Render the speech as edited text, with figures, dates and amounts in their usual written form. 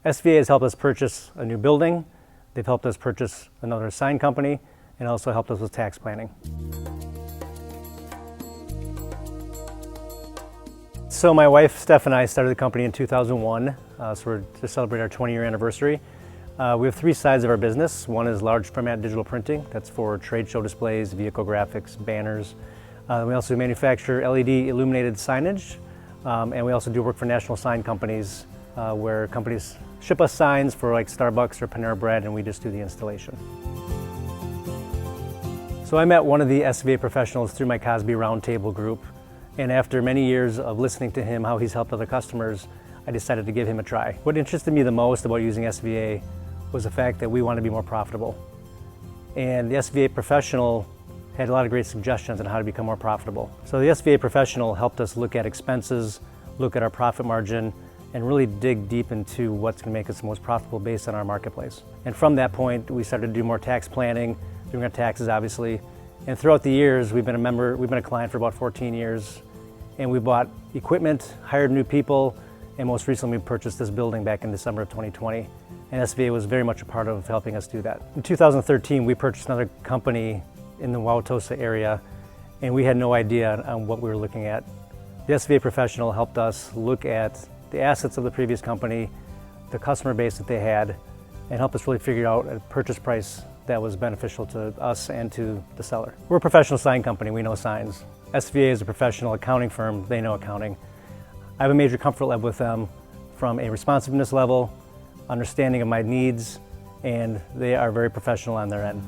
SVA has helped us purchase a new building, they've helped us purchase another sign company, and also helped us with tax planning. So my wife, Steph, and I started the company in 2001, so we're to celebrate our 20-year anniversary. We have three sides of our business. One is large format digital printing. That's for trade show displays, vehicle graphics, banners. We also manufacture LED illuminated signage, and we also do work for national sign companies where companies ship us signs for like Starbucks or Panera Bread, and we just do the installation. So I met one of the SVA professionals through my COSBE roundtable group, and after many years of listening to him, how he's helped other customers, I decided to give him a try. What interested me the most about using SVA was the fact that we want to be more profitable. And the SVA professional had a lot of great suggestions on how to become more profitable. So the SVA professional helped us look at expenses, look at our profit margin, and really dig deep into what's going to make us the most profitable based on our marketplace. And from that point, we started to do more tax planning, doing our taxes obviously. And throughout the years, we've been a client for about 14 years, and we bought equipment, hired new people, and most recently we purchased this building back in December of 2020. And SVA was very much a part of helping us do that. In 2013, we purchased another company in the Wauwatosa area, and we had no idea on what we were looking at. The SVA professional helped us look at the assets of the previous company, the customer base that they had, and helped us really figure out a purchase price that was beneficial to us and to the seller. We're a professional sign company, we know signs. SVA is a professional accounting firm, they know accounting. I have a major comfort level with them from a responsiveness level, understanding of my needs, and they are very professional on their end.